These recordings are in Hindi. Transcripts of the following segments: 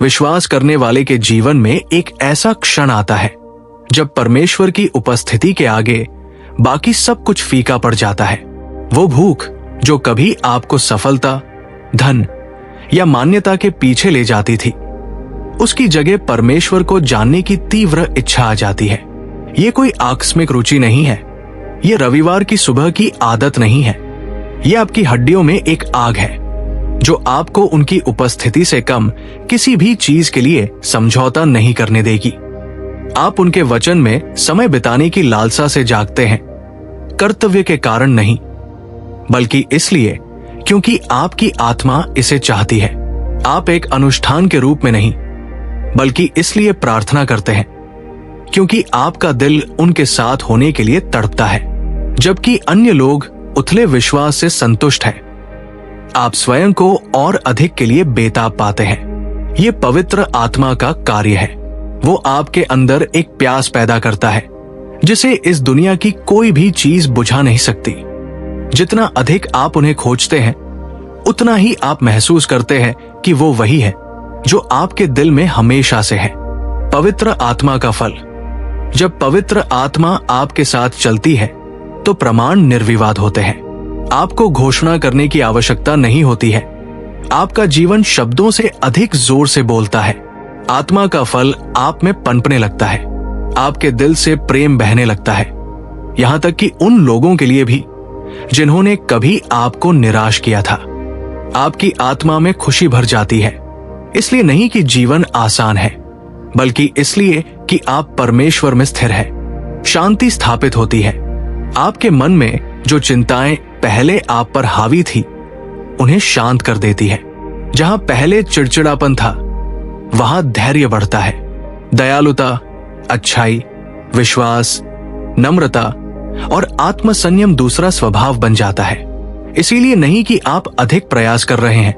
विश्वास करने वाले के जीवन में एक ऐसा क्षण आता है जब परमेश्वर की उपस्थिति के आगे बाकी सब कुछ फीका पड़ जाता है। वो भूख जो कभी आपको सफलता, धन या मान्यता के पीछे ले जाती थी, उसकी जगह परमेश्वर को जानने की तीव्र इच्छा आ जाती है। ये कोई आकस्मिक रुचि नहीं है, ये रविवार की सुबह की आदत नहीं है। ये आपकी हड्डियों में एक आग है जो आपको उनकी उपस्थिति से कम किसी भी चीज के लिए समझौता नहीं करने देगी। आप उनके वचन में समय बिताने की लालसा से जागते हैं, कर्तव्य के कारण नहीं, बल्कि इसलिए क्योंकि आपकी आत्मा इसे चाहती है। आप एक अनुष्ठान के रूप में नहीं, बल्कि इसलिए प्रार्थना करते हैं क्योंकि आपका दिल उनके साथ होने के लिए तड़पता है। जबकि अन्य लोग उथले विश्वास से संतुष्ट हैं, आप स्वयं को और अधिक के लिए बेताब पाते हैं। ये पवित्र आत्मा का कार्य है। वो आपके अंदर एक प्यास पैदा करता है जिसे इस दुनिया की कोई भी चीज बुझा नहीं सकती। जितना अधिक आप उन्हें खोजते हैं, उतना ही आप महसूस करते हैं कि वो वही है जो आपके दिल में हमेशा से है। पवित्र आत्मा का फल। जब पवित्र आत्मा आपके साथ चलती है तो प्रमाण निर्विवाद होते हैं। आपको घोषणा करने की आवश्यकता नहीं होती है। आपका जीवन शब्दों से अधिक जोर से बोलता है। आत्मा का फल आप में पनपने लगता है। आपके दिल से प्रेम बहने लगता है, यहां तक कि उन लोगों के लिए भी जिन्होंने कभी आपको निराश किया था। आपकी आत्मा में खुशी भर जाती है, इसलिए नहीं कि जीवन आसान है, बल्कि इसलिए कि आप परमेश्वर में स्थिर हैं। शांति स्थापित होती है। आपके मन में जो चिंताएं पहले आप पर हावी थी, उन्हें शांत कर देती है। जहां पहले चिड़चिड़ापन था, वहां धैर्य बढ़ता है। दयालुता, अच्छाई, विश्वास, नम्रता और आत्मसंयम दूसरा स्वभाव बन जाता है। इसीलिए नहीं कि आप अधिक प्रयास कर रहे हैं,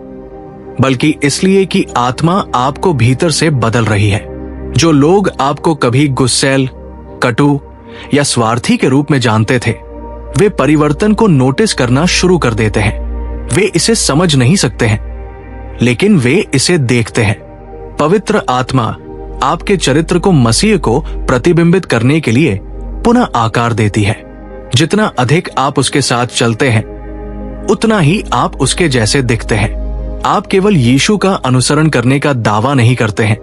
बल्कि इसलिए कि आत्मा आपको भीतर से बदल रही है। जो लोग आपको कभी गुस्सैल, कटु या स्वार्थी के रूप में जानते थे, वे परिवर्तन को नोटिस करना शुरू कर देते हैं। वे इसे समझ नहीं सकते हैं, लेकिन वे इसे देखते हैं। पवित्र आत्मा आपके चरित्र को मसीह को प्रतिबिंबित करने के लिए पुनः आकार देती है। जितना अधिक आप उसके साथ चलते हैं, उतना ही आप उसके जैसे दिखते हैं। आप केवल यीशु का अनुसरण करने का दावा नहीं करते हैं,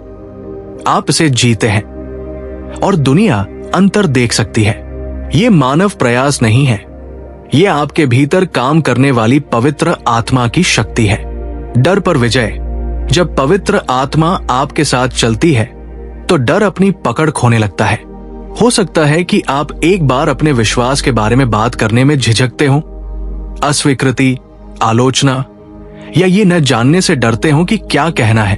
आप इसे जीते हैं और दुनिया अंतर देख सकती है। ये मानव प्रयास नहीं है, ये आपके भीतर काम करने वाली पवित्र आत्मा की शक्ति है। डर पर विजय। जब पवित्र आत्मा आपके साथ चलती है तो डर अपनी पकड़ खोने लगता है। हो सकता है कि आप एक बार अपने विश्वास के बारे में बात करने में झिझकते हो, अस्वीकृति, आलोचना या ये न जानने से डरते हो कि क्या कहना है।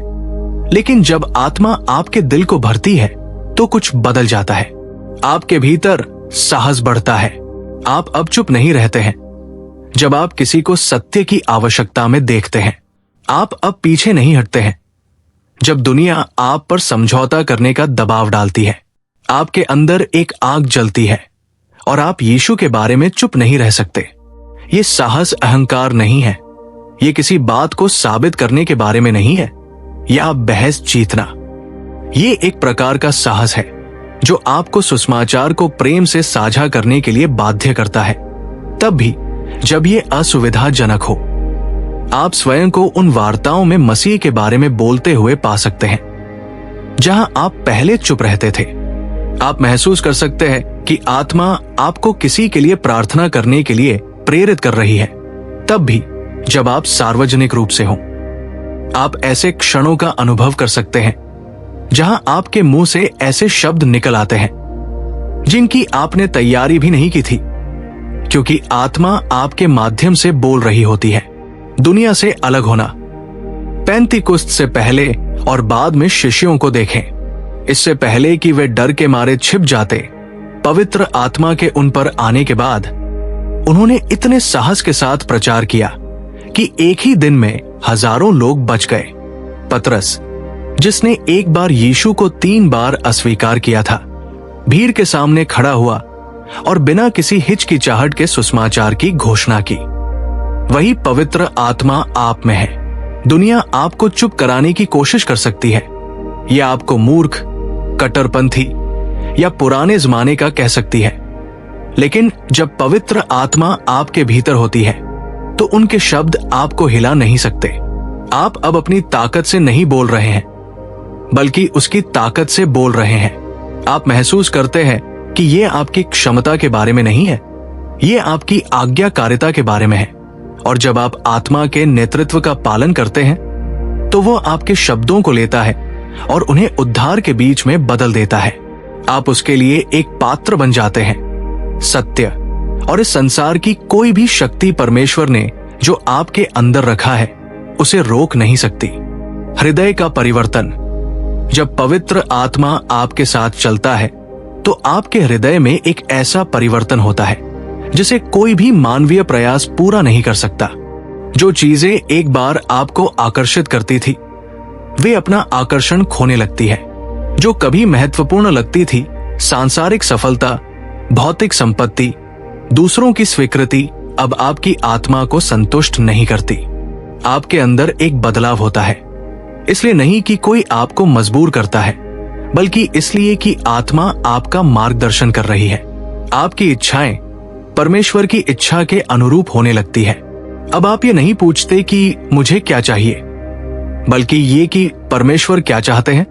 लेकिन जब आत्मा आपके दिल को भरती है तो कुछ बदल जाता है। आपके भीतर साहस बढ़ता है। आप अब चुप नहीं रहते हैं जब आप किसी को सत्य की आवश्यकता में देखते हैं। आप अब पीछे नहीं हटते हैं जब दुनिया आप पर समझौता करने का दबाव डालती है। आपके अंदर एक आग जलती है और आप यीशु के बारे में चुप नहीं रह सकते। ये साहस अहंकार नहीं है, ये किसी बात को साबित करने के बारे में नहीं है या बहस जीतना। ये एक प्रकार का साहस है जो आपको सुसमाचार को प्रेम से साझा करने के लिए बाध्य करता है, तब भी जब ये असुविधाजनक हो। आप स्वयं को उन वार्ताओं में मसीह के बारे में बोलते हुए पा सकते हैं जहां आप पहले चुप रहते थे। आप महसूस कर सकते हैं कि आत्मा आपको किसी के लिए प्रार्थना करने के लिए प्रेरित कर रही है, तब भी जब आप सार्वजनिक रूप से हो। आप ऐसे क्षणों का अनुभव कर सकते हैं जहां आपके मुंह से ऐसे शब्द निकल आते हैं जिनकी आपने तैयारी भी नहीं की थी, क्योंकि आत्मा आपके माध्यम से बोल रही होती है। दुनिया से अलग होना। पेंतीकुस्त से पहले और बाद में शिष्यों को देखें। इससे पहले कि वे डर के मारे छिप जाते, पवित्र आत्मा के उन पर आने के बाद उन्होंने इतने साहस के साथ प्रचार किया कि एक ही दिन में हजारों लोग बच गए। पतरस, जिसने एक बार यीशु को 3 बार अस्वीकार किया था, भीड़ के सामने खड़ा हुआ और बिना किसी हिचकिचाहट के सुसमाचार की घोषणा की। वही पवित्र आत्मा आप में है। दुनिया आपको चुप कराने की कोशिश कर सकती है, ये आपको मूर्ख, कट्टरपंथी या पुराने जमाने का कह सकती है। लेकिन जब पवित्र आत्मा आपके भीतर होती है तो उनके शब्द आपको हिला नहीं सकते। आप अब अपनी ताकत से नहीं बोल रहे हैं, बल्कि उसकी ताकत से बोल रहे हैं। आप महसूस करते हैं कि ये आपकी क्षमता के बारे में नहीं है, ये आपकी आज्ञाकारिता के बारे में है। और जब आप आत्मा के नेतृत्व का पालन करते हैं तो वो आपके शब्दों को लेता है और उन्हें उद्धार के बीच में बदल देता है। आप उसके लिए एक पात्र बन जाते हैं। सत्य और इस संसार की कोई भी शक्ति परमेश्वर ने जो आपके अंदर रखा है उसे रोक नहीं सकती। हृदय का परिवर्तन। जब पवित्र आत्मा आपके साथ चलता है तो आपके हृदय में एक ऐसा परिवर्तन होता है जिसे कोई भी मानवीय प्रयास पूरा नहीं कर सकता। जो चीजें एक बार आपको आकर्षित करती थी वे अपना आकर्षण खोने लगती है। जो कभी महत्वपूर्ण लगती थी, सांसारिक सफलता, भौतिक संपत्ति, दूसरों की स्वीकृति, अब आपकी आत्मा को संतुष्ट नहीं करती। आपके अंदर एक बदलाव होता है, इसलिए नहीं कि कोई आपको मजबूर करता है, बल्कि इसलिए कि आत्मा आपका मार्गदर्शन कर रही है। आपकी इच्छाएं परमेश्वर की इच्छा के अनुरूप होने लगती है। अब आप ये नहीं पूछते कि मुझे क्या चाहिए, बल्कि ये कि परमेश्वर क्या चाहते हैं।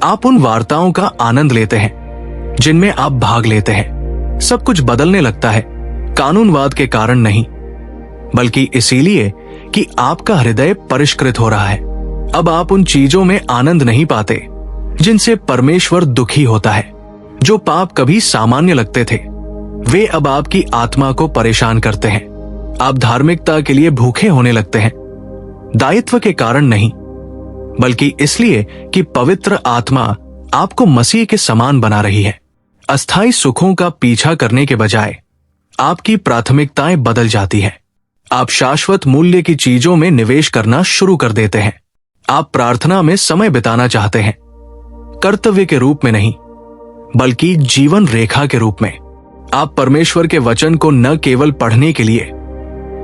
आप उन वार्ताओं का आनंद लेते हैं जिनमें आप भाग लेते हैं। सब कुछ बदलने लगता है, कानूनवाद के कारण नहीं, बल्कि इसीलिए कि आपका हृदय परिष्कृत हो रहा है। अब आप उन चीजों में आनंद नहीं पाते जिनसे परमेश्वर दुखी होता है। जो पाप कभी सामान्य लगते थे वे अब आपकी आत्मा को परेशान करते हैं। आप धार्मिकता के लिए भूखे होने लगते हैं, दायित्व के कारण नहीं, बल्कि इसलिए कि पवित्र आत्मा आपको मसीह के समान बना रही है। अस्थायी सुखों का पीछा करने के बजाय आपकी प्राथमिकताएं बदल जाती है। आप शाश्वत मूल्य की चीजों में निवेश करना शुरू कर देते हैं। आप प्रार्थना में समय बिताना चाहते हैं, कर्तव्य के रूप में नहीं, बल्कि जीवन रेखा के रूप में। आप परमेश्वर के वचन को न केवल पढ़ने के लिए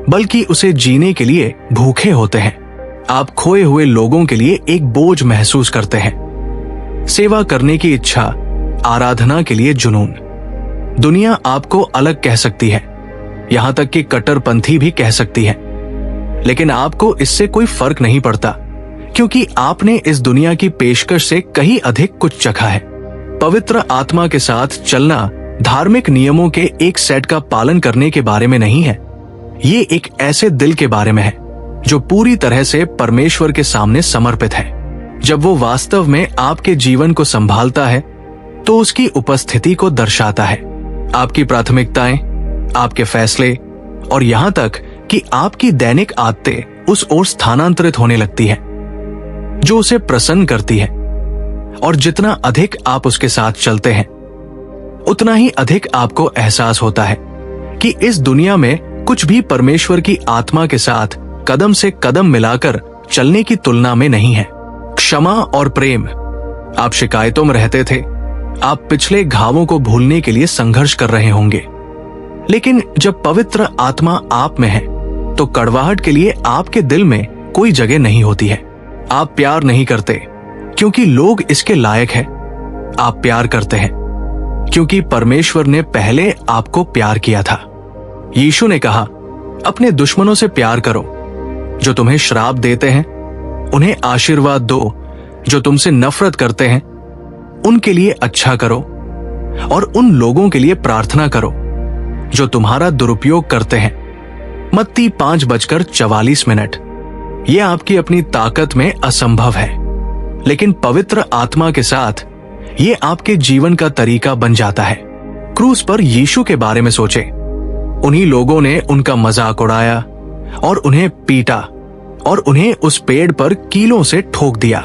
बल्कि उसे जीने के लिए भूखे होते हैं। आप खोए हुए लोगों के लिए एक बोझ महसूस करते हैं, सेवा करने की इच्छा, आराधना के लिए जुनून। दुनिया आपको अलग कह सकती है, यहां तक कि कट्टरपंथी भी कह सकती है, लेकिन आपको इससे कोई फर्क नहीं पड़ता, क्योंकि आपने इस दुनिया की पेशकश से कहीं अधिक कुछ चखा है। पवित्र आत्मा के साथ चलना धार्मिक नियमों के एक सेट का पालन करने के बारे में नहीं है, ये एक ऐसे दिल के बारे में है जो पूरी तरह से परमेश्वर के सामने समर्पित है। जब वो वास्तव में आपके जीवन को संभालता है तो उसकी उपस्थिति को दर्शाता है। आपकी प्राथमिकताएं, आपके फैसले और यहां तक कि आपकी दैनिक आदतें उस ओर स्थानांतरित होने लगती है जो उसे प्रसन्न करती है। और जितना अधिक आप उसके साथ चलते हैं उतना ही अधिक आपको एहसास होता है कि इस दुनिया में कुछ भी परमेश्वर की आत्मा के साथ कदम से कदम मिलाकर चलने की तुलना में नहीं है। क्षमा और प्रेम। आप शिकायतों में रहते थे, आप पिछले घावों को भूलने के लिए संघर्ष कर रहे होंगे, लेकिन जब पवित्र आत्मा आप में है तो कड़वाहट के लिए आपके दिल में कोई जगह नहीं होती है। आप प्यार नहीं करते क्योंकि लोग इसके लायक हैं, आप प्यार करते हैं क्योंकि परमेश्वर ने पहले आपको प्यार किया था। यीशु ने कहा, अपने दुश्मनों से प्यार करो, जो तुम्हें श्राप देते हैं उन्हें आशीर्वाद दो, जो तुमसे नफरत करते हैं उनके लिए अच्छा करो, और उन लोगों के लिए प्रार्थना करो जो तुम्हारा दुरुपयोग करते हैं। मत्ती 5:44। यह आपकी अपनी ताकत में असंभव है, लेकिन पवित्र आत्मा के साथ ये आपके जीवन का तरीका बन जाता है। क्रूस पर यीशु के बारे में सोचे। उन्हीं लोगों ने उनका मजाक उड़ाया और उन्हें पीटा और उन्हें उस पेड़ पर कीलों से ठोक दिया।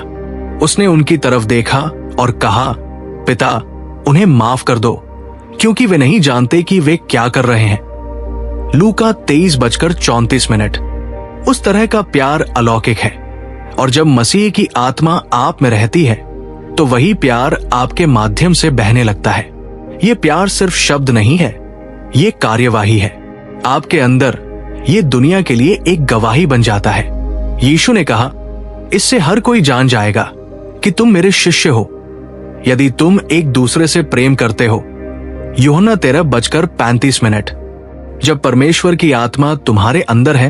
उसने उनकी तरफ देखा और कहा, पिता, उन्हें माफ कर दो, क्योंकि वे नहीं जानते कि वे क्या कर रहे हैं। लूका 23:34। उस तरह का प्यार अलौकिक है, और जब मसीह की आत्मा आप में रहती है तो वही प्यार आपके माध्यम से बहने लगता है। ये प्यार सिर्फ शब्द नहीं है, ये कार्यवाही है। आपके अंदर ये दुनिया के लिए एक गवाही बन जाता है। यीशु ने कहा, इससे हर कोई जान जाएगा कि तुम मेरे शिष्य हो यदि तुम एक दूसरे से प्रेम करते हो। यूहन्ना 13:35। जब परमेश्वर की आत्मा तुम्हारे अंदर है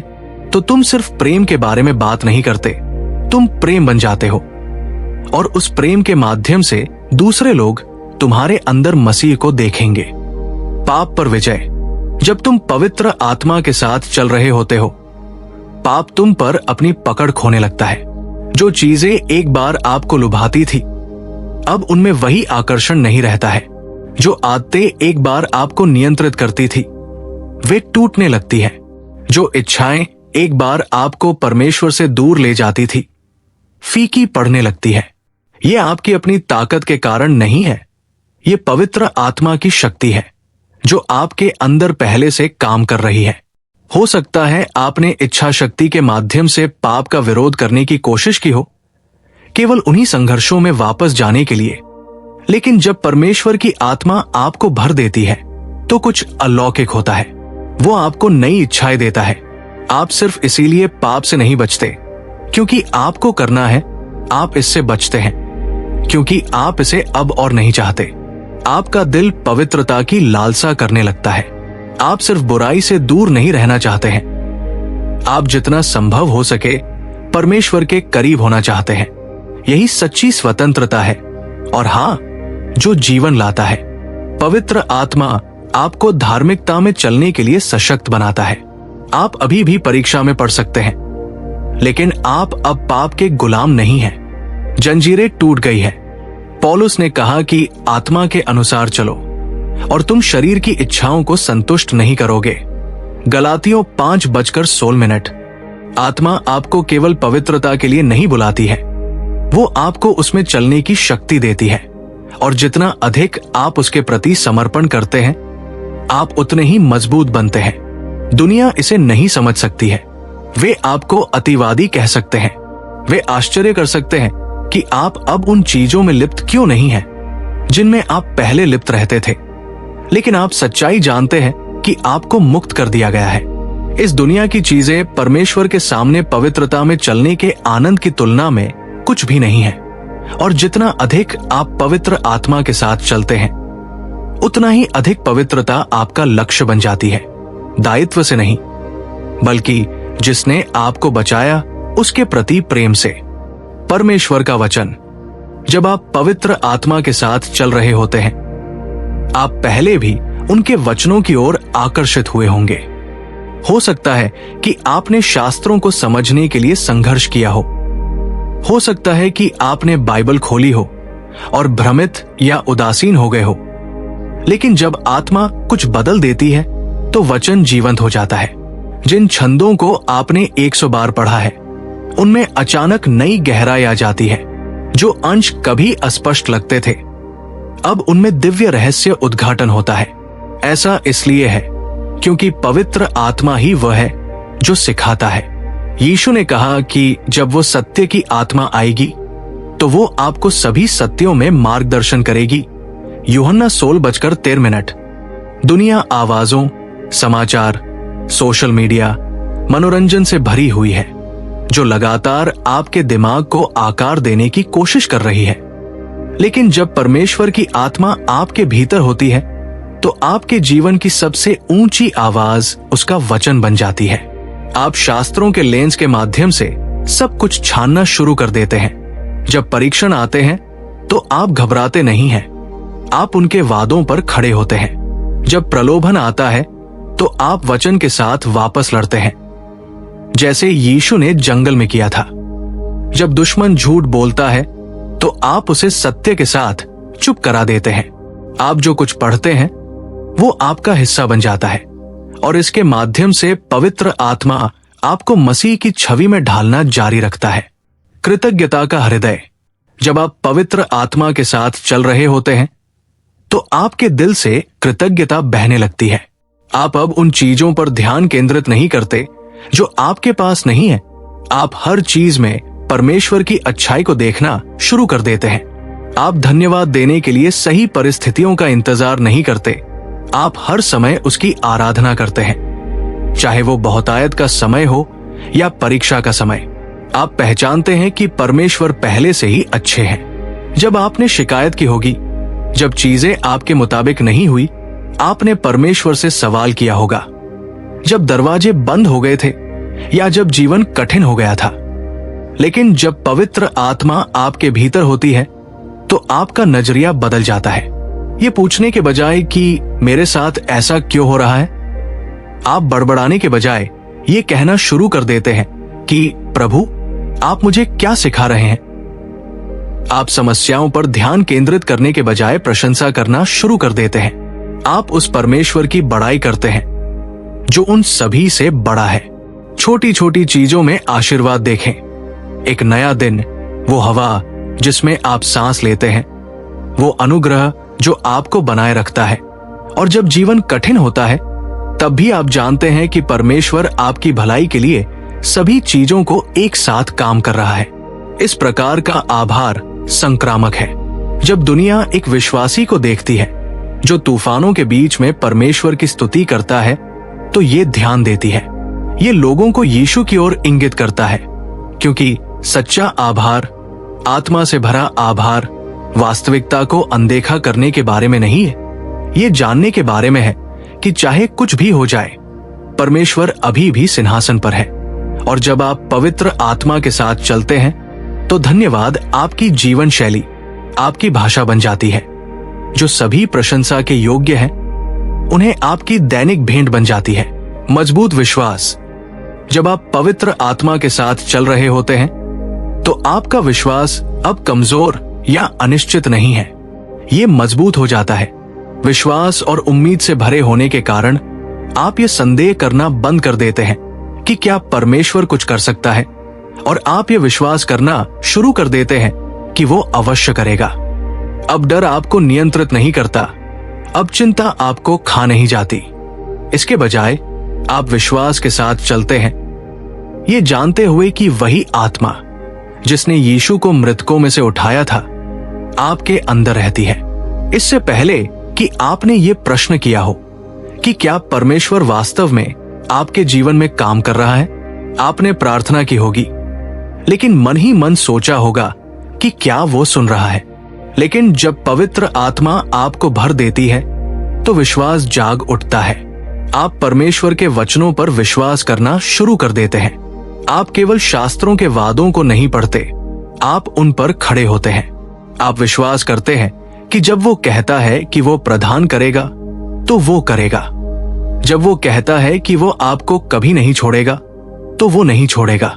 तो तुम सिर्फ प्रेम के बारे में बात नहीं करते, तुम प्रेम बन जाते हो और उस प्रेम के माध्यम से दूसरे लोग तुम्हारे अंदर मसीह को देखेंगे। पाप पर विजय। जब तुम पवित्र आत्मा के साथ चल रहे होते हो, पाप तुम पर अपनी पकड़ खोने लगता है। जो चीजें एक बार आपको लुभाती थी, अब उनमें वही आकर्षण नहीं रहता है। जो आदतें एक बार आपको नियंत्रित करती थी, वे टूटने लगती हैं। जो इच्छाएं एक बार आपको परमेश्वर से दूर ले जाती थी, फीकी पड़ने लगती है। ये आपकी अपनी ताकत के कारण नहीं है, ये पवित्र आत्मा की शक्ति है जो आपके अंदर पहले से काम कर रही है। हो सकता है आपने इच्छा शक्ति के माध्यम से पाप का विरोध करने की कोशिश की हो, केवल उन्हीं संघर्षों में वापस जाने के लिए। लेकिन जब परमेश्वर की आत्मा आपको भर देती है तो कुछ अलौकिक होता है। वो आपको नई इच्छाएं देता है। आप सिर्फ इसीलिए पाप से नहीं बचते क्योंकि आपको करना है, आप इससे बचते हैं क्योंकि आप इसे अब और नहीं चाहते। आपका दिल पवित्रता की लालसा करने लगता है। आप सिर्फ बुराई से दूर नहीं रहना चाहते हैं, आप जितना संभव हो सके परमेश्वर के करीब होना चाहते हैं। यही सच्ची स्वतंत्रता है और हाँ, जो जीवन लाता है। पवित्र आत्मा आपको धार्मिकता में चलने के लिए सशक्त बनाता है। आप अभी भी परीक्षा में पढ़ सकते हैं, लेकिन आप अब पाप के गुलाम नहीं हैं। जंजीरें टूट गई है। पौलुस ने कहा कि आत्मा के अनुसार चलो और तुम शरीर की इच्छाओं को संतुष्ट नहीं करोगे। गलातियों 5:16। आत्मा आपको केवल पवित्रता के लिए नहीं बुलाती है, वो आपको उसमें चलने की शक्ति देती है और जितना अधिक आप उसके प्रति समर्पण करते हैं, आप उतने ही मजबूत बनते हैं। दुनिया इसे नहीं समझ सकती है। वे आपको अतिवादी कह सकते हैं। वे आश्चर्य कर सकते हैं कि आप अब उन चीजों में लिप्त क्यों नहीं हैं जिनमें आप पहले लिप्त रहते थे। लेकिन आप सच्चाई जानते हैं कि आपको मुक्त कर दिया गया है। इस दुनिया की चीजें परमेश्वर के सामने पवित्रता में चलने के आनंद की तुलना में कुछ भी नहीं है। और जितना अधिक आप पवित्र आत्मा के साथ चलते हैं, उतना ही अधिक पवित्रता आपका लक्ष्य बन जाती है। दायित्व से नहीं, बल्कि जिसने आपको बचाया उसके प्रति प्रेम से। परमेश्वर का वचन। जब आप पवित्र आत्मा के साथ चल रहे होते हैं, आप पहले भी उनके वचनों की ओर आकर्षित हुए होंगे। हो सकता है कि आपने शास्त्रों को समझने के लिए संघर्ष किया हो सकता है कि आपने बाइबल खोली हो और भ्रमित या उदासीन हो गए हो। लेकिन जब आत्मा कुछ बदल देती है तो वचन जीवंत हो जाता है। जिन छंदों को आपने 100 बार पढ़ा है, उनमें अचानक नई गहराई आ जाती है। जो अंश कभी अस्पष्ट लगते थे, अब उनमें दिव्य रहस्य उद्घाटन होता है। ऐसा इसलिए है क्योंकि पवित्र आत्मा ही वह है जो सिखाता है। यीशु ने कहा कि जब वो सत्य की आत्मा आएगी तो वो आपको सभी सत्यों में मार्गदर्शन करेगी। यूहन्ना 16:13। दुनिया आवाजों, समाचार, सोशल मीडिया, मनोरंजन से भरी हुई है, जो लगातार आपके दिमाग को आकार देने की कोशिश कर रही है। लेकिन जब परमेश्वर की आत्मा आपके भीतर होती है तो आपके जीवन की सबसे ऊंची आवाज उसका वचन बन जाती है। आप शास्त्रों के लेंस के माध्यम से सब कुछ छानना शुरू कर देते हैं। जब परीक्षण आते हैं तो आप घबराते नहीं हैं, आप उनके वादों पर खड़े होते हैं। जब प्रलोभन आता है तो आप वचन के साथ वापस लड़ते हैं, जैसे यीशु ने जंगल में किया था। जब दुश्मन झूठ बोलता है तो आप उसे सत्य के साथ चुप करा देते हैं। आप जो कुछ पढ़ते हैं वो आपका हिस्सा बन जाता है और इसके माध्यम से पवित्र आत्मा आपको मसीह की छवि में ढालना जारी रखता है। कृतज्ञता का हृदय। जब आप पवित्र आत्मा के साथ चल रहे होते हैं तो आपके दिल से कृतज्ञता बहने लगती है। आप अब उन चीजों पर ध्यान केंद्रित नहीं करते जो आपके पास नहीं है। आप हर चीज में परमेश्वर की अच्छाई को देखना शुरू कर देते हैं। आप धन्यवाद देने के लिए सही परिस्थितियों का इंतजार नहीं करते, आप हर समय उसकी आराधना करते हैं, चाहे वो बहुतायत का समय हो या परीक्षा का समय। आप पहचानते हैं कि परमेश्वर पहले से ही अच्छे हैं। जब आपने शिकायत की होगी, जब चीजें आपके मुताबिक नहीं हुई, आपने परमेश्वर से सवाल किया होगा। जब दरवाजे बंद हो गए थे या जब जीवन कठिन हो गया था। लेकिन जब पवित्र आत्मा आपके भीतर होती है तो आपका नजरिया बदल जाता है। ये पूछने के बजाय कि मेरे साथ ऐसा क्यों हो रहा है, आप बड़बड़ाने के बजाय ये कहना शुरू कर देते हैं कि प्रभु, आप मुझे क्या सिखा रहे हैं। आप समस्याओं पर ध्यान केंद्रित करने के बजाय प्रशंसा करना शुरू कर देते हैं। आप उस परमेश्वर की बड़ाई करते हैं जो उन सभी से बड़ा है। छोटी छोटी चीजों में आशीर्वाद देखें। एक नया दिन, वो हवा जिसमें आप सांस लेते हैं, वो अनुग्रह जो आपको बनाए रखता है। और जब जीवन कठिन होता है तब भी आप जानते हैं कि परमेश्वर आपकी भलाई के लिए सभी चीजों को एक साथ काम कर रहा है। इस प्रकार का आभार संक्रामक है। जब दुनिया एक विश्वासी को देखती है जो तूफानों के बीच में परमेश्वर की स्तुति करता है, तो ये ध्यान देती है। ये लोगों को यीशु की ओर इंगित करता है, क्योंकि सच्चा आभार, आत्मा से भरा आभार, वास्तविकता को अनदेखा करने के बारे में नहीं है। ये जानने के बारे में है कि चाहे कुछ भी हो जाए, परमेश्वर अभी भी सिंहासन पर है। और जब आप पवित्र आत्मा के साथ चलते हैं तो धन्यवाद आपकी जीवन शैली, आपकी भाषा बन जाती है। जो सभी प्रशंसा के योग्य हैं, उन्हें आपकी दैनिक भेंट बन जाती है। मजबूत विश्वास। जब आप पवित्र आत्मा के साथ चल रहे होते हैं तो आपका विश्वास अब कमजोर या अनिश्चित नहीं है, ये मजबूत हो जाता है। विश्वास और उम्मीद से भरे होने के कारण आप ये संदेह करना बंद कर देते हैं कि क्या परमेश्वर कुछ कर सकता है, और आप ये विश्वास करना शुरू कर देते हैं कि वो अवश्य करेगा। अब डर आपको नियंत्रित नहीं करता, अब चिंता आपको खा नहीं जाती। इसके बजाय आप विश्वास के साथ चलते हैं, ये जानते हुए कि वही आत्मा जिसने यीशु को मृतकों में से उठाया था आपके अंदर रहती है। इससे पहले कि आपने ये प्रश्न किया हो कि क्या परमेश्वर वास्तव में आपके जीवन में काम कर रहा है, आपने प्रार्थना की होगी, लेकिन मन ही मन सोचा होगा कि क्या वो सुन रहा है। लेकिन जब पवित्र आत्मा आपको भर देती है तो विश्वास जाग उठता है। आप परमेश्वर के वचनों पर विश्वास करना शुरू कर देते हैं। आप केवल शास्त्रों के वादों को नहीं पढ़ते, आप उन पर खड़े होते हैं। आप विश्वास करते हैं कि जब वो कहता है कि वो प्रदान करेगा तो वो करेगा। जब वो कहता है कि वो आपको कभी नहीं छोड़ेगा तो वो नहीं छोड़ेगा।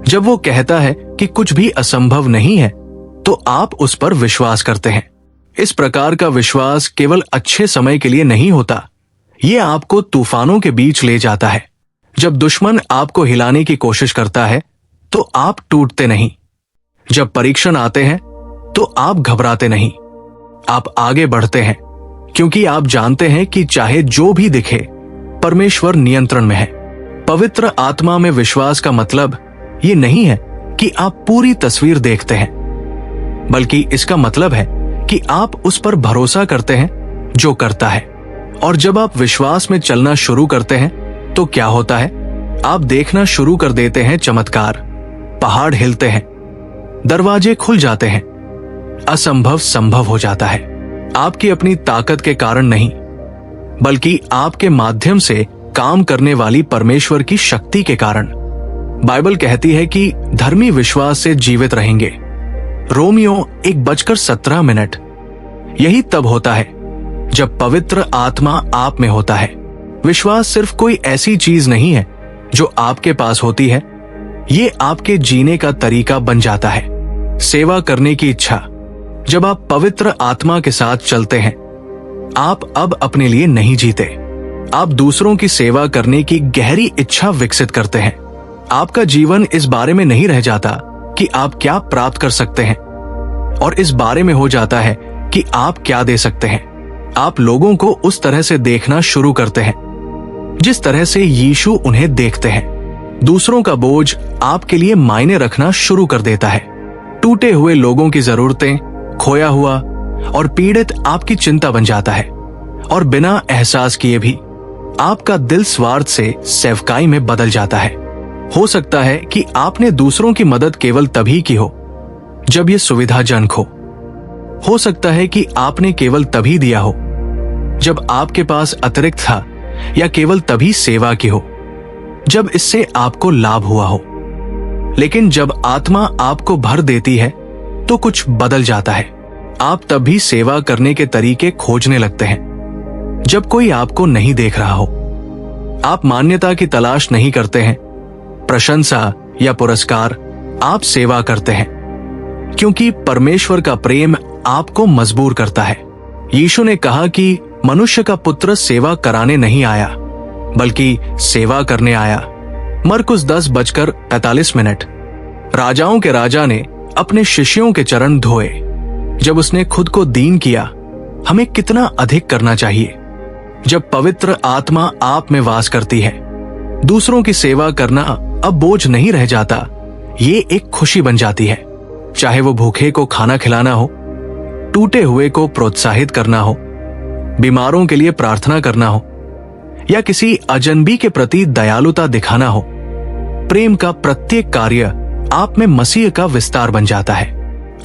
जब वो कहता है कि कुछ भी असंभव नहीं है तो आप उस पर विश्वास करते हैं। इस प्रकार का विश्वास केवल अच्छे समय के लिए नहीं होता, ये आपको तूफानों के बीच ले जाता है। जब दुश्मन आपको हिलाने की कोशिश करता है तो आप टूटते नहीं। जब परीक्षण आते हैं तो आप घबराते नहीं, आप आगे बढ़ते हैं, क्योंकि आप जानते हैं कि चाहे जो भी दिखे, परमेश्वर नियंत्रण में है। पवित्र आत्मा में विश्वास का मतलब ये नहीं है कि आप पूरी तस्वीर देखते हैं, बल्कि इसका मतलब है कि आप उस पर भरोसा करते हैं जो करता है। और जब आप विश्वास में चलना शुरू करते हैं तो क्या होता है, आप देखना शुरू कर देते हैं चमत्कार। पहाड़ हिलते हैं, दरवाजे खुल जाते हैं, असंभव संभव हो जाता है। आपकी अपनी ताकत के कारण नहीं, बल्कि आपके माध्यम से काम करने वाली परमेश्वर की शक्ति के कारण। बाइबल कहती है कि धर्मी विश्वास से जीवित रहेंगे। रोमियो 1:17। यही तब होता है जब पवित्र आत्मा आप में होता है। विश्वास सिर्फ कोई ऐसी चीज नहीं है जो आपके पास होती है, ये आपके जीने का तरीका बन जाता है। सेवा करने की इच्छा। जब आप पवित्र आत्मा के साथ चलते हैं, आप अब अपने लिए नहीं जीते, आप दूसरों की सेवा करने की गहरी इच्छा विकसित करते हैं। आपका जीवन इस बारे में नहीं रह जाता कि आप क्या प्राप्त कर सकते हैं, और इस बारे में हो जाता है कि आप क्या दे सकते हैं। आप लोगों को उस तरह से देखना शुरू करते हैं जिस तरह से यीशु उन्हें देखते हैं। दूसरों का बोझ आपके लिए मायने रखना शुरू कर देता है। टूटे हुए लोगों की जरूरतें, खोया हुआ और पीड़ित आपकी चिंता बन जाता है, और बिना एहसास किए भी आपका दिल स्वार्थ से सेवकाई में बदल जाता है। हो सकता है कि आपने दूसरों की मदद केवल तभी की हो जब यह सुविधाजनक हो सकता है कि आपने केवल तभी दिया हो जब आपके पास अतिरिक्त था, या केवल तभी सेवा की हो जब इससे आपको लाभ हुआ हो। लेकिन जब आत्मा आपको भर देती है तो कुछ बदल जाता है। आप तब भी सेवा करने के तरीके खोजने लगते हैं जब कोई आपको नहीं देख रहा हो। आप मान्यता की तलाश नहीं करते हैं, प्रशंसा या पुरस्कार, आप सेवा करते हैं क्योंकि परमेश्वर का प्रेम आपको मजबूर करता है। यीशु ने कहा कि मनुष्य का पुत्र सेवा कराने नहीं आया बल्कि सेवा करने आया। मरकुस 10:45। राजाओं के राजा ने अपने शिष्यों के चरण धोए। जब उसने खुद को दीन किया, हमें कितना अधिक करना चाहिए। जब पवित्र आत्मा आप में वास करती है, दूसरों की सेवा करना अब बोझ नहीं रह जाता, ये एक खुशी बन जाती है। चाहे वो भूखे को खाना खिलाना हो, टूटे हुए को प्रोत्साहित करना हो, बीमारों के लिए प्रार्थना करना हो, या किसी अजनबी के प्रति दयालुता दिखाना हो। प्रेम का प्रत्येक कार्य आप में मसीह का विस्तार बन जाता है।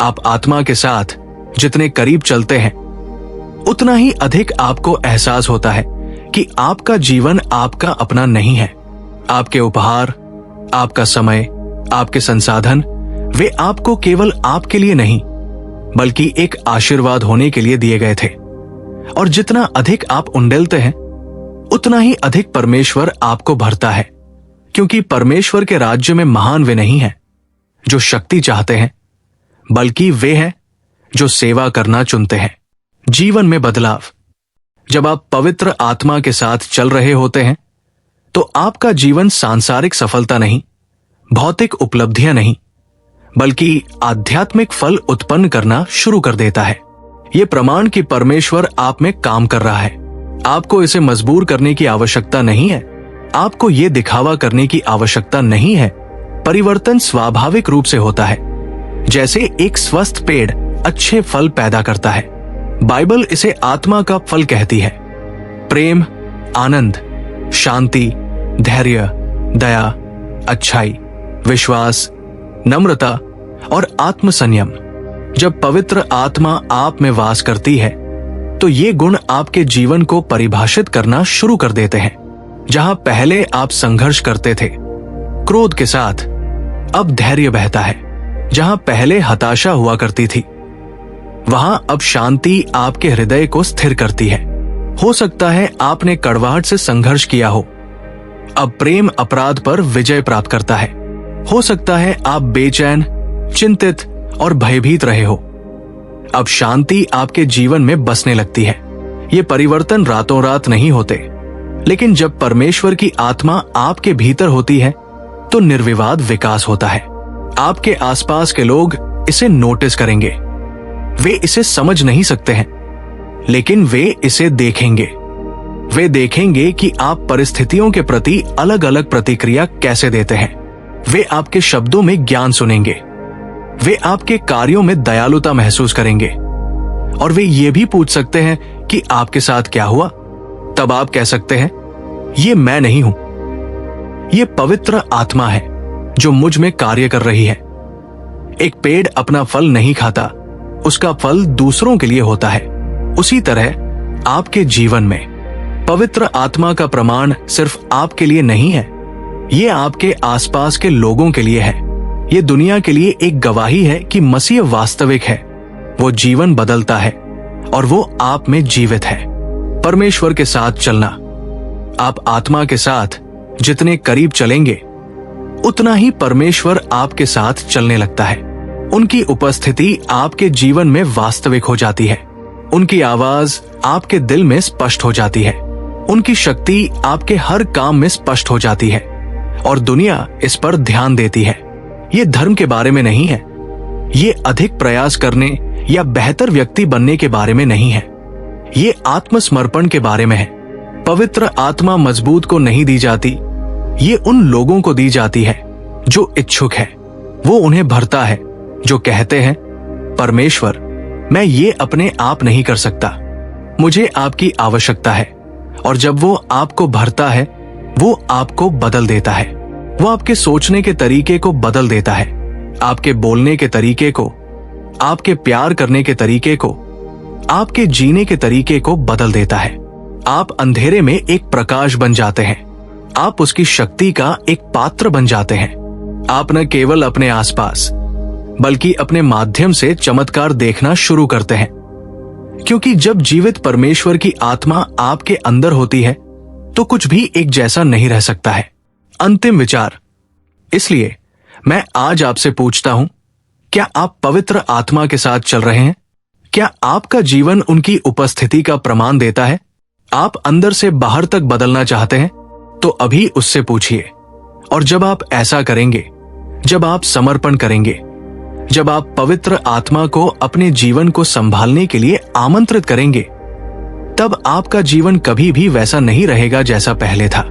आप आत्मा के साथ जितने करीब चलते हैं, उतना ही अधिक आपको एहसास होता है कि आपका जीवन आपका अपना नहीं है। आपके उपहार, आपका समय, आपके संसाधन, वे आपको केवल आपके लिए नहीं बल्कि एक आशीर्वाद होने के लिए दिए गए थे। और जितना अधिक आप उंडेलते हैं, उतना ही अधिक परमेश्वर आपको भरता है, क्योंकि परमेश्वर के राज्य में महान वे नहीं हैं जो शक्ति चाहते हैं, बल्कि वे हैं जो सेवा करना चुनते हैं। जीवन में बदलाव। जब आप पवित्र आत्मा के साथ चल रहे होते हैं तो आपका जीवन सांसारिक सफलता नहीं, भौतिक उपलब्धियां नहीं, बल्कि आध्यात्मिक फल उत्पन्न करना शुरू कर देता है। ये प्रमाण कि परमेश्वर आप में काम कर रहा है। आपको इसे मजबूर करने की आवश्यकता नहीं है, आपको ये दिखावा करने की आवश्यकता नहीं है। परिवर्तन स्वाभाविक रूप से होता है, जैसे एक स्वस्थ पेड़ अच्छे फल पैदा करता है। बाइबल इसे आत्मा का फल कहती है। प्रेम, आनंद, शांति, धैर्य, दया, अच्छाई, विश्वास, नम्रता और आत्मसंयम। जब पवित्र आत्मा आप में वास करती है तो ये गुण आपके जीवन को परिभाषित करना शुरू कर देते हैं। जहां पहले आप संघर्ष करते थे क्रोध के साथ, अब धैर्य बहता है। जहां पहले हताशा हुआ करती थी, वहां अब शांति आपके हृदय को स्थिर करती है। हो सकता है आपने कड़वाहट से संघर्ष किया हो, अब प्रेम अपराध पर विजय प्राप्त करता है। हो सकता है आप बेचैन, चिंतित और भयभीत रहे हो, अब शांति आपके जीवन में बसने लगती है। ये परिवर्तन रातों रात नहीं होते, लेकिन जब परमेश्वर की आत्मा आपके भीतर होती है तो निर्विवाद विकास होता है। आपके आसपास के लोग इसे नोटिस करेंगे। वे इसे समझ नहीं सकते हैं, लेकिन वे इसे देखेंगे। वे देखेंगे कि आप परिस्थितियों के प्रति अलग अलग प्रतिक्रिया कैसे देते हैं। वे आपके शब्दों में ज्ञान सुनेंगे, वे आपके कार्यों में दयालुता महसूस करेंगे, और वे ये भी पूछ सकते हैं कि आपके साथ क्या हुआ। तब आप कह सकते हैं, ये मैं नहीं हूं, ये पवित्र आत्मा है जो मुझ में कार्य कर रही है। एक पेड़ अपना फल नहीं खाता, उसका फल दूसरों के लिए होता है। उसी तरह आपके जीवन में पवित्र आत्मा का प्रमाण सिर्फ आपके लिए नहीं है, ये आपके आसपास के लोगों के लिए है। ये दुनिया के लिए एक गवाही है कि मसीह वास्तविक है, वो जीवन बदलता है और वो आप में जीवित है। परमेश्वर के साथ चलना। आप आत्मा के साथ जितने करीब चलेंगे, उतना ही परमेश्वर आपके साथ चलने लगता है। उनकी उपस्थिति आपके जीवन में वास्तविक हो जाती है। उनकी आवाज आपके दिल में स्पष्ट हो जाती है। उनकी शक्ति आपके हर काम में स्पष्ट हो जाती है और दुनिया इस पर ध्यान देती है। ये धर्म के बारे में नहीं है, ये अधिक प्रयास करने या बेहतर व्यक्ति बनने के बारे में नहीं है, ये आत्मसमर्पण के बारे में है। पवित्र आत्मा मजबूत को नहीं दी जाती, ये उन लोगों को दी जाती है जो इच्छुक है। वो उन्हें भरता है जो कहते हैं, परमेश्वर, मैं ये अपने आप नहीं कर सकता, मुझे आपकी आवश्यकता है। और जब वो आपको भरता है, वो आपको बदल देता है। वो आपके सोचने के तरीके को बदल देता है, आपके बोलने के तरीके को, आपके प्यार करने के तरीके को, आपके जीने के तरीके को बदल देता है। आप अंधेरे में एक प्रकाश बन जाते हैं, आप उसकी शक्ति का एक पात्र बन जाते हैं। आप न केवल अपने आसपास बल्कि अपने माध्यम से चमत्कार देखना शुरू करते हैं, क्योंकि जब जीवित परमेश्वर की आत्मा आपके अंदर होती है तो कुछ भी एक जैसा नहीं रह सकता है। अंतिम विचार। इसलिए मैं आज आपसे पूछता हूं, क्या आप पवित्र आत्मा के साथ चल रहे हैं? क्या आपका जीवन उनकी उपस्थिति का प्रमाण देता है? आप अंदर से बाहर तक बदलना चाहते हैं तो अभी उससे पूछिए। और जब आप ऐसा करेंगे, जब आप समर्पण करेंगे, जब आप पवित्र आत्मा को अपने जीवन को संभालने के लिए आमंत्रित करेंगे, तब आपका जीवन कभी भी वैसा नहीं रहेगा जैसा पहले था।